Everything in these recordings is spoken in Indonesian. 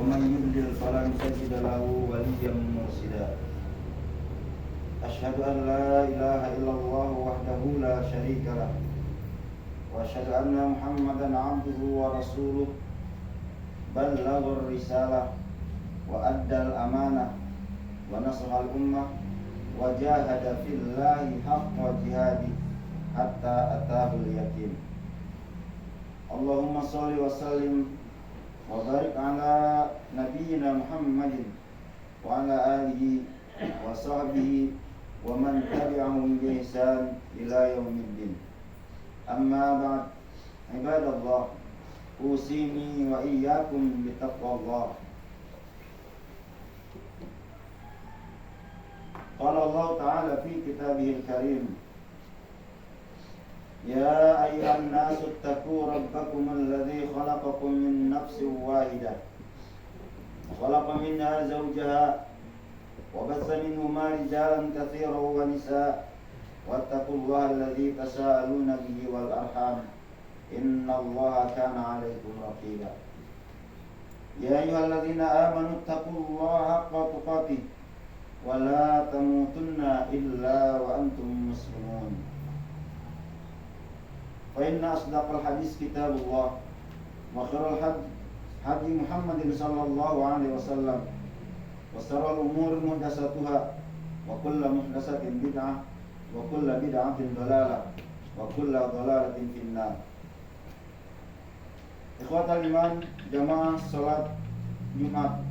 ومن يضلل فلن تجد له وليا مرشدا. أشهد أن لا إله إلا الله وحده لا شريك له وأشهد أن محمدا عبده ورسوله بلغ الرسالة وأدى الأمانة ونصح الأمة وجاهد في الله حق جهاده حتى أتاه اليقين. اللهم صل وسلم وبارك على نبينا محمد وعلى آله وصحبه ومن تبعهم بإحسان إلى يوم الدين. أما بعد، عباد الله، أوصيني وإياكم بتقوى الله. قال الله تعالى في كتابه الكريم: يا أيها الناس اتقوا ربكم الذي خلقكم من نفس واحدة وخلق منها زوجها وبث منهما رجالا كثيرا ونساء واتقوا الله الذي تساءلون به والأرحام إن الله كان عليكم رقيبا. يا أيها الذين آمنوا اتقوا الله حق تقاته ولا تموتن إلا وأنتم مسلمون. فإن أصدق الحديث كتاب الله وخير الهدي هدي محمد صلى الله عليه وسلم وشر الأمور محدثاتها وكل محدثة بدعة وكل بدعة ضلالة وكل ضلالة في النار. Ikhwatal iman, jamaah salat Jumat,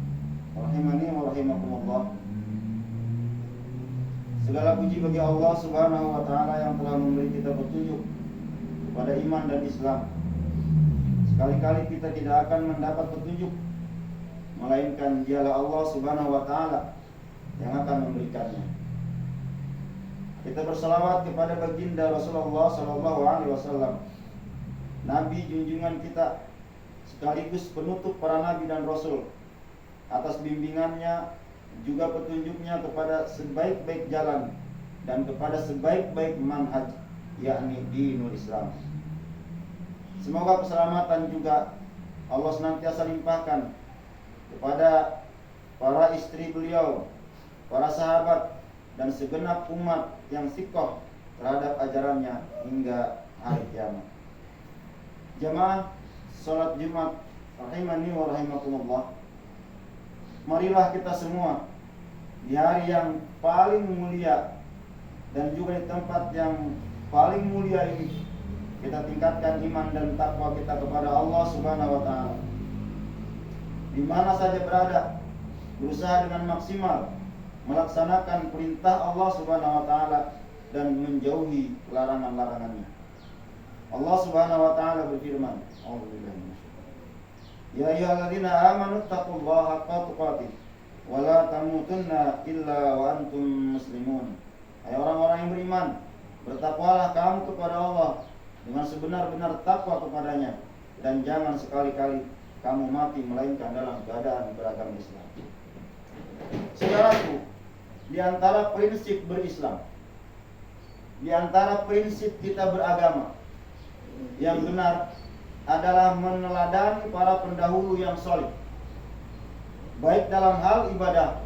rahimani wa rahimakumullah. Segala puji bagi Allah Subhanahu wa taala yang telah memberi kita petunjuk pada iman dan Islam. Sekali-kali kita tidak akan mendapat petunjuk melainkan dialah Allah Subhanahu wa taala yang akan memberikannya. Kita berselawat kepada baginda Rasulullah sallallahu alaihi wasallam, nabi junjungan kita sekaligus penutup para nabi dan rasul, atas bimbingannya juga petunjuknya kepada sebaik-baik jalan dan kepada sebaik-baik manhaj, yakni dinul Islam. Semoga keselamatan juga Allah senantiasa limpahkan kepada para istri beliau, para sahabat, dan segenap umat yang sikoh terhadap ajarannya hingga hari kiamat. Jamaah salat Jumat, rahimani wa rahimakumullah. Marilah kita semua di hari yang paling mulia dan juga di tempat yang paling mulia ini kita tingkatkan iman dan takwa kita kepada Allah Subhanahu wa taala. Di mana saja berada, berusaha dengan maksimal melaksanakan perintah Allah Subhanahu wa taala dan menjauhi larangan-larangannya. Allah Subhanahu wa taala berfirman, Ya ayyuhalladzina amanu taqullaha haqqa tuqatih wa la tamutunna illa wa antum muslimun. Hai orang-orang yang beriman, bertakwalah kamu kepada Allah dengan sebenar-benar takwa kepadanya, dan jangan sekali-kali kamu mati melainkan dalam keadaan beragama Islam. Saudaraku, di antara prinsip berislam, di antara prinsip kita beragama yang benar adalah meneladani para pendahulu yang saleh, baik dalam hal ibadah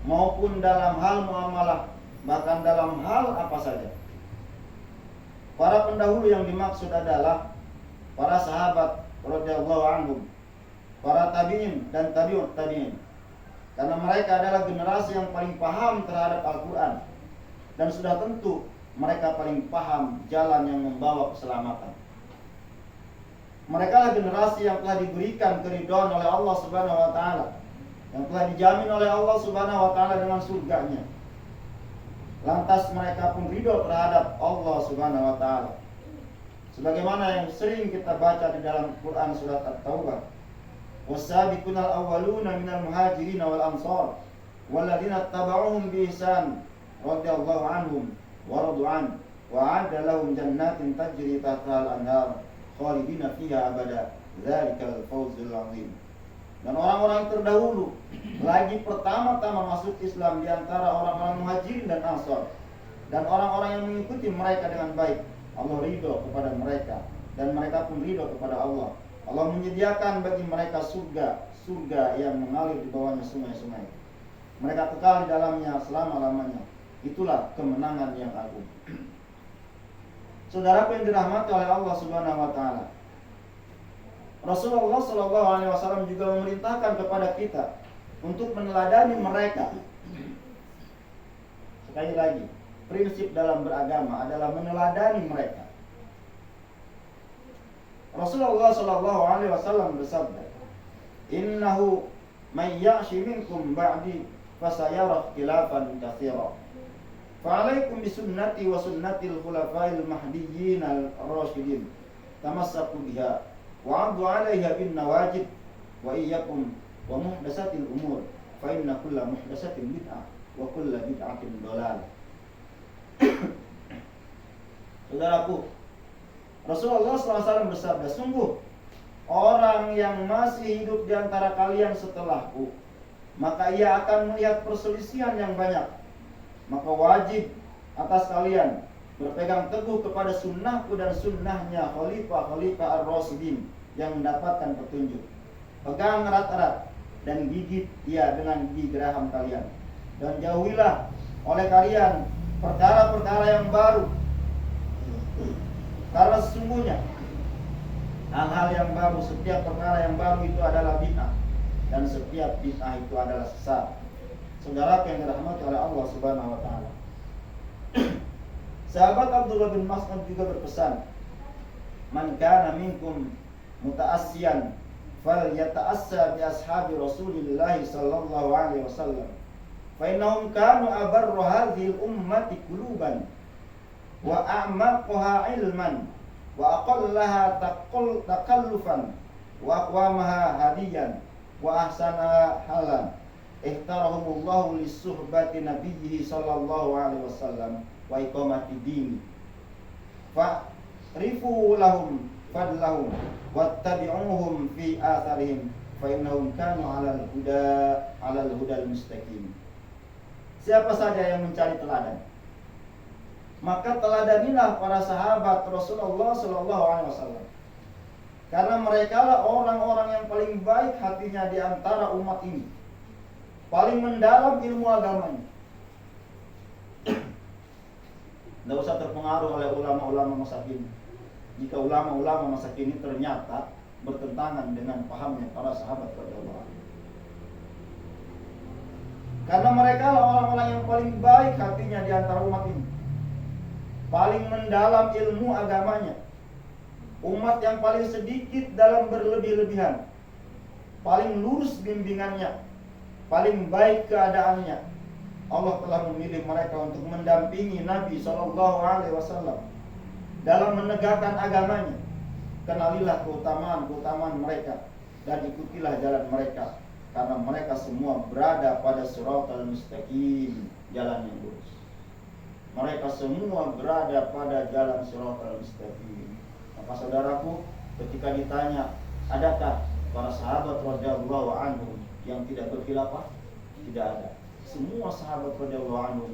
maupun dalam hal muamalah, bahkan dalam hal apa saja. Para pendahulu yang dimaksud adalah para sahabat radhiyallahu anhum, para tabi'in dan tabi'ut tabi'in, karena mereka adalah generasi yang paling paham terhadap Al-Quran, dan sudah tentu mereka paling paham jalan yang membawa keselamatan. Mereka adalah generasi yang telah diberikan keridhaan oleh Allah Subhanahu wa taala, yang telah dijamin oleh Allah Subhanahu wa taala dengan surganya. Lantas mereka pun ridho terhadap Allah Subhanahu wa taala. Sebagaimana yang sering kita baca di dalam Quran surat At-Taubah, was-sabiqunal awwaluna minal muhajirin wal ansar walladzina tabauhum bi ihsan radhiyallahu anhum wa radu an wa 'adda lahum jannatin tajri tahtaha al-anhar khalidina fiha abada dzalikal fawzul 'azim. Dan orang-orang terdahulu lagi pertama-tama masuk Islam di antara orang-orang muhajirin dan ansar, dan orang-orang yang mengikuti mereka dengan baik, Allah ridho kepada mereka dan mereka pun ridho kepada Allah. Allah menyediakan bagi mereka surga yang mengalir di bawahnya sungai-sungai. Mereka kekal di dalamnya selama-lamanya. Itulah kemenangan yang agung. Saudara yang dirahmati oleh Allah Subhanahu wa taala. Rasulullah sallallahu alaihi wasallam juga memerintahkan kepada kita untuk meneladani mereka. Sekali lagi, prinsip dalam beragama adalah meneladani mereka. Rasulullah sallallahu alaihi wasallam bersabda, "Innahu may ya'shi minkum ba'di fasayara ikhtilafan katsira. Fa'alaikum bisunnati wa sunnatil khulafa'il mahdiyyin ar-rasyidin. Tamassaku biha wa 'addu 'alaiha bin nawajid wa iyyakum wa muhdatsatil umur fa inna kulla muhdatsatin bid'ah wa kulla bid'atin dhalalah." Saudaraku, Rasulullah SAW bersabda, "Sungguh orang yang masih hidup di antara kalian setelahku, maka ia akan melihat perselisihan yang banyak. Maka wajib atas kalian berpegang teguh kepada sunnahku dan sunnahnya khalifah-khalifah ar-rasyidin yang mendapatkan petunjuk. Pegang erat-erat dan gigit ia dengan gigi geraham kalian. Dan jauhilah oleh kalian perkara-perkara yang baru. Karena sesungguhnya hal-hal yang baru, setiap perkara yang baru itu adalah bid'ah, dan setiap bid'ah itu adalah sesat." Saudara yang dirahmati oleh Allah Subhanahu wa taala. Sahabat Abdullah bin Mas'ud juga berpesan, "Man kana minkum muta'assiyan falyata'assa bi ashabi Rasulillah sallallahu alaihi wasallam. Fa innahum kanu abarru hadhihi al-ummati quluban wa a'maqaha ilman wa aqallaha takallufan wa aqwamaha hadiyan wa ahsana halan. Ihtarahumullahu lis-suhbati nabiyhi sallallahu alaihi wasallam wa iqamati dini. Fa'rifu lahum fadlahum wattabi'uhum fi atharihim fa innahum kanu 'alal hudal mustaqim." Siapa saja yang mencari teladan, maka teladanilah para sahabat Rasulullah sallallahu alaihi wasallam. Karena mereka lah orang-orang yang paling baik hatinya di antara umat ini, paling mendalam ilmu agamanya. Tidak usah terpengaruh oleh ulama-ulama masa kini. Jika ulama-ulama masa kini ternyata bertentangan dengan pahamnya para sahabat radhiyallahu anhu. Karena mereka lah orang-orang yang paling baik hatinya di antara umat ini, paling mendalam ilmu agamanya, umat yang paling sedikit dalam berlebih-lebihan, paling lurus bimbingannya, paling baik keadaannya. Allah telah memilih mereka untuk mendampingi Nabi SAW dalam menegakkan agamanya. Kenalilah keutamaan mereka dan ikutilah jalan mereka, karena mereka semua berada pada siratal mustaqim, jalan yang lurus. Mereka semua berada pada jalan siratal mustaqim. Maka saudaraku, ketika ditanya, adakah para sahabat radhiyallahu anhum yang tidak berkhilafah? Tidak ada. Semua sahabat radhiyallahu anhum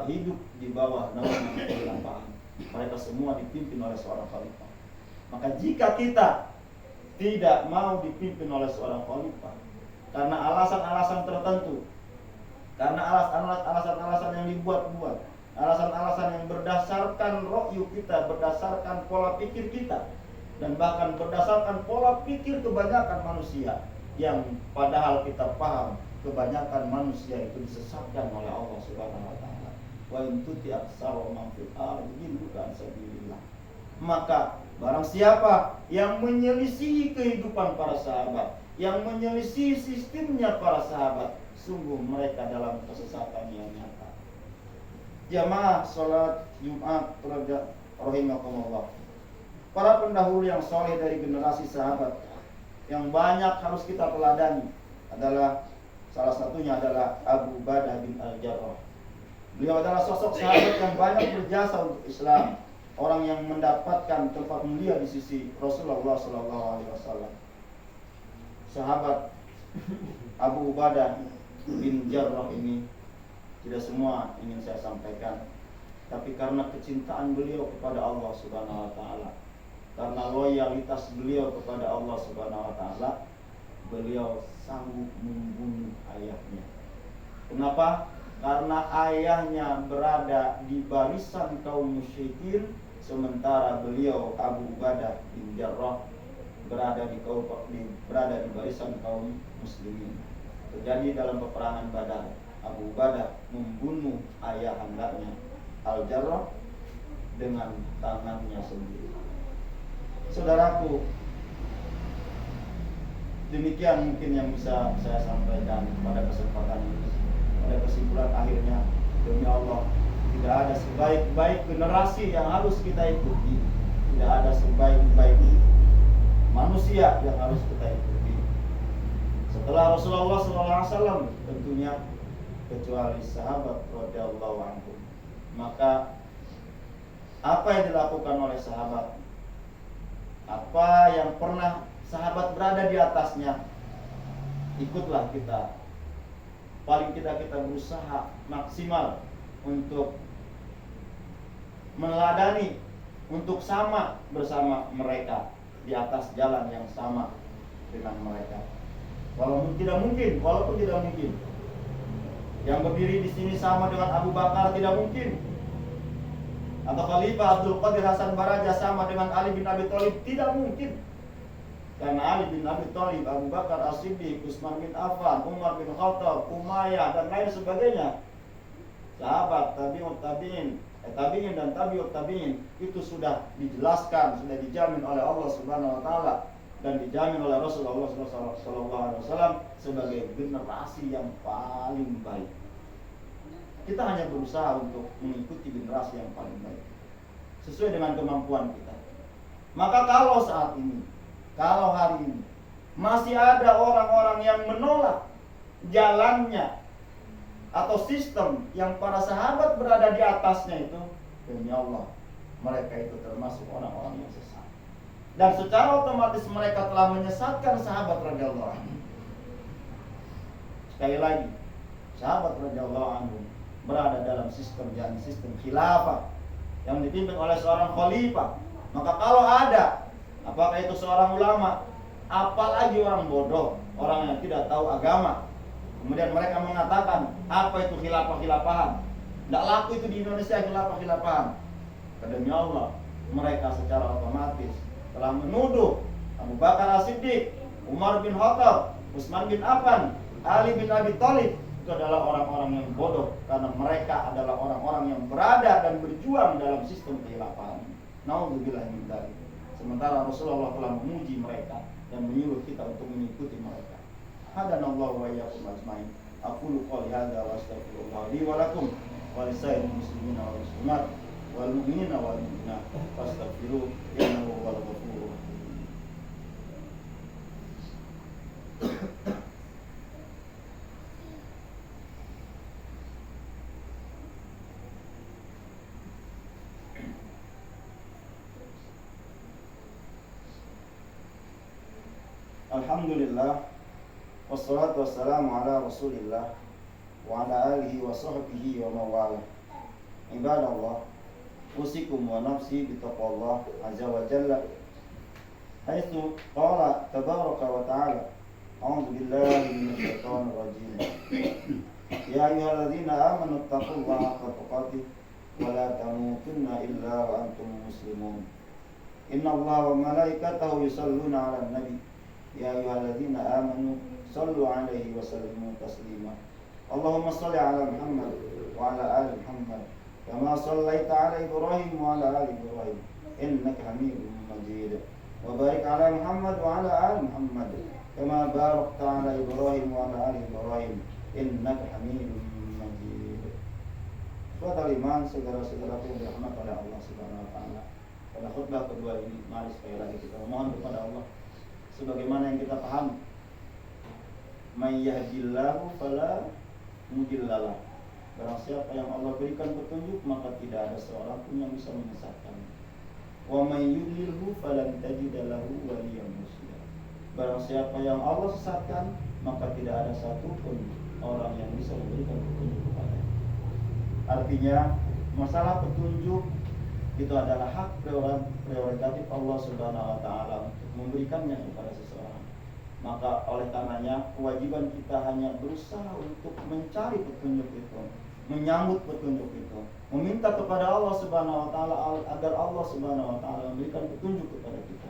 hidup di bawah naungan kekhilafan. Mereka semua dipimpin oleh seorang khalifah. Maka jika kita tidak mau dipimpin oleh seorang khalifah karena alasan-alasan tertentu, karena alasan-alasan yang dibuat-buat, alasan-alasan yang berdasarkan ra'yu kita, berdasarkan pola pikir kita, dan bahkan berdasarkan pola pikir kebanyakan manusia, yang padahal kita paham kebanyakan manusia itu disesatkan oleh Allah Subhanahu wa taala. Wa in tuti aktsara man fil ardi yudilluka an sabilillah. Maka barang siapa yang menyelisihi kehidupan para sahabat, yang menyelisihi sistemnya para sahabat, sungguh mereka dalam kesesatan yang nyata. Jamaah salat Jumat rahimakumullah. Para pendahulu yang soleh dari generasi sahabat yang banyak harus kita teladani adalah, salah satunya adalah Abu Ubadah bin Al-Jarrah. Beliau adalah sosok sahabat yang banyak berjasa untuk Islam, orang yang mendapatkan tempat mulia di sisi Rasulullah SAW. Sahabat Abu Ubadah bin Jarrah ini tidak semua ingin saya sampaikan, tapi karena kecintaan beliau kepada Allah Subhanahu wa taala, karena loyalitas beliau kepada Allah Subhanahu wa taala, beliau sanggup membunuh ayahnya. Kenapa? Karena ayahnya berada di barisan kaum musyrikin, sementara beliau Abu Ubadah bin Jarrah berada di barisan kaum muslimin. Terjadi dalam peperangan Badar, Abu Ubadah membunuh ayah hendaknya Al-Jarrah dengan tangannya sendiri. Saudaraku, demikian mungkin yang bisa saya sampaikan pada kesempatan ini. Pada kesimpulan akhirnya, demi Allah, tidak ada sebaik-baik generasi yang harus kita ikuti, tidak ada sebaik-baik manusia yang harus kita ikuti setelah Rasulullah SAW, tentunya kecuali sahabat radhiyallahu anhum. Maka apa yang dilakukan oleh sahabat, apa yang pernah sahabat berada di atasnya, ikutlah kita. Paling tidak kita berusaha maksimal untuk meneladani, untuk sama bersama mereka di atas jalan yang sama dengan mereka. Walaupun tidak mungkin, yang berdiri di sini sama dengan Abu Bakar tidak mungkin, atau Khalifah Abdul Qadir Hasan Baraja sama dengan Ali bin Abi Thalib tidak mungkin. Karena Ali bin Abi Thalib, Abu Bakar As-Siddiq, Utsman bin Affan, Umar bin Khattab, Umayyah dan lain sebagainya, sahabat, tabi'in dan tabi'ut tabi'in, itu sudah dijelaskan, sudah dijamin oleh Allah Subhanahu wa taala dan dijamin oleh Rasulullah SAW sebagai generasi yang paling baik. Kita hanya berusaha untuk mengikuti generasi yang paling baik sesuai dengan kemampuan kita. Maka kalau saat ini, kalau hari ini masih ada orang-orang yang menolak jalannya atau sistem yang para sahabat berada di atasnya itu, demi Allah, mereka itu termasuk orang-orang yang sesat. Dan secara otomatis mereka telah menyesatkan sahabat radhiyallahu anhu. Sekali lagi, sahabat radhiyallahu anhu berada dalam sistem khilafah yang dipimpin oleh seorang khalifah. Maka kalau ada, apakah itu seorang ulama, apalagi orang bodoh, orang yang tidak tahu agama, kemudian mereka mengatakan apa itu khilafah-khilafahan, tidak laku itu di Indonesia khilafah-khilafahan. Demi Allah, mereka secara otomatis telah menuduh Abu Bakar As-Siddiq, Umar bin Khattab, Utsman bin Affan, Ali bin Abi Thalib itu adalah orang-orang yang bodoh, karena mereka adalah orang-orang yang berada dan berjuang dalam sistem khilafah. Nauzubillah min dzalik. Sementara Rasulullah telah memuji mereka dan menyuruh kita untuk mengikuti mereka. Hadanallahu wa iyyakum ajmain. Aqulu qouli hadza wa astaghfirullah li wa lakum wa lisairil muslimina wal muslimat wal mu'minina wal mu'minat fastaghfiruhu innahu huwal ghafurur rahim. Alhamdulillah, wassalatu wassalamu ala Rasulillah wa ala alihi wa sahbihi wa mawalah. Ibadallah, usikum wa nafsi bitaqwallah azza wa jalla, haitsu qala tabaraka wa ta'ala, a'udzu billahi minasy syaithanir rajim. Ya ayyuhalladzina amanu taqullaha haqqa tuqatih wa la tamutunna illa wa antum muslimun. Innallaha wa malaikatahu yusholluna 'alan nabi. Ya ayyuhalladzina amanu shallu 'alaihi wa sallimu taslima. Allahumma shalli 'ala Muhammad wa 'ala ali Muhammad kama shallaita 'ala Ibrahim wa 'ala ali Ibrahim innaka Hamidum Majid. Wa barik 'ala Muhammad wa 'ala ali Muhammad kama barakta 'ala Ibrahim wa 'ala ali Ibrahim innaka Hamidum Majid. Saudara iman, saudara-saudaraku yang dirahmati oleh Allah Subhanahu wa taala, pada khutbah kedua ini mari sekali lagi kita mohon kepada Allah sebagaimana yang kita paham, may yahdillahu fala mudhillalah. Barang siapa yang Allah berikan petunjuk, maka tidak ada seorang pun yang bisa menyesatkan. Wa may yudlilhu falan tajida lahu waliyyan mursyida. Barang siapa yang Allah sesatkan, maka tidak ada satupun orang yang bisa memberikan petunjuk kepadanya. Artinya, masalah petunjuk itu adalah hak prerogatif Allah Subhanahu wa taala untuk memberikannya kepada seseorang. Maka oleh karenanya kewajiban kita hanya berusaha untuk mencari petunjuk itu, menyambut petunjuk itu, meminta kepada Allah Subhanahu wa taala agar Allah Subhanahu wa taala memberikan petunjuk kepada kita,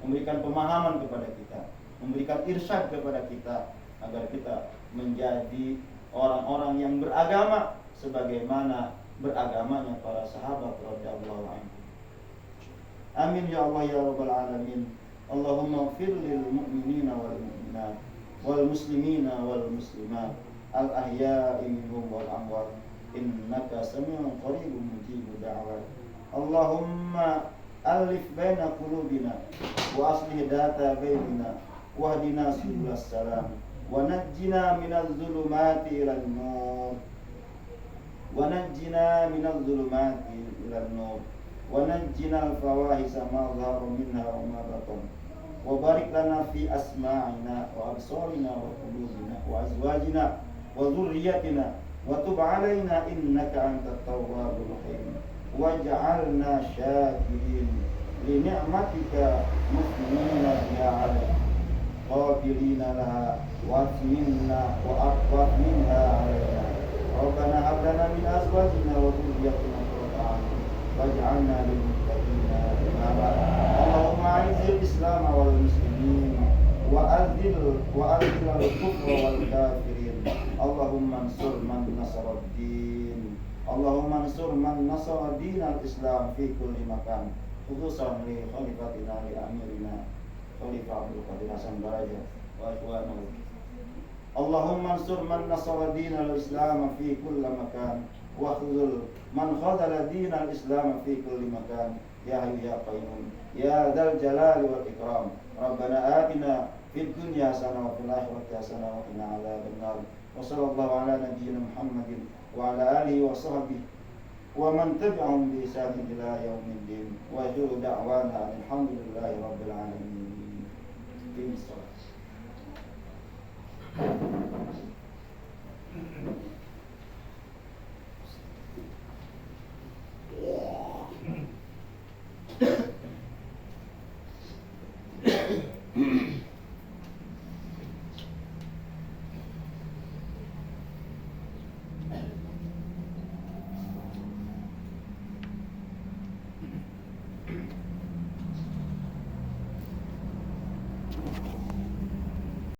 memberikan pemahaman kepada kita, memberikan irsyad kepada kita agar kita menjadi orang-orang yang beragama sebagaimana beragamanya para sahabat radhiyallahu anhum. Amin ya Allah ya rabbal alamin. Allahumma ighfir lil mu'minina wal mu'minat wal muslimina wal muslimat al ahya'i minhum wal amwat innaka sami'un qaribun mujibud da'wat. Allahumma alif baina qulubina wa aslih data bainina wahdina subulas salam wa najjina minadh dhulumati ilan nur wa najjina minadh dhulumati ilan nur wa najjina al-fawahisa ma dhahara minha wa ma batan wa barik lana fi asma'ina wa absarina wa qulubina wa azwajina wa dhurriyyatina wa tub 'alaina innaka antat tawwabur rahim waj'alna syakirin li ni'matika muslimina ya 'ala qabilina laha wa minna wa aqwa minha 'alaina rabbana hab lana min azwajina wa dhurriyyatina qurrata a'yun waj'alna lil muttaqina imama. Allahumma a'izzil islam wal muslimin wa adhil al-kufra wal kafirin. Allahumma ansur man nasara ad-din. Allahumma ansur man nasara din al-islam fi kulli makan. Khususan li khalifatina li amirina Khalifah Abdul Qadir Hasan Baraja wa ikhwanu. Allahumma ansur man nasara din al-islam fi kulli makan wa khudhul man khadala din al-islam fi kulli makan. Ya hayyu ya qayyum ya dzal jalali wal ikram. Rabbana atina fid dunya hasanah wa fil akhirati hasanah wa qina adzaban nar. Wa sallallahu ala nabiyyina Muhammadin wa ala alihi wa sahbihi wa man tabi'ahum bi ihsan ila yaumiddin. Wa akhiru da'wana alhamdulillahi rabbil alamin. Bismillah.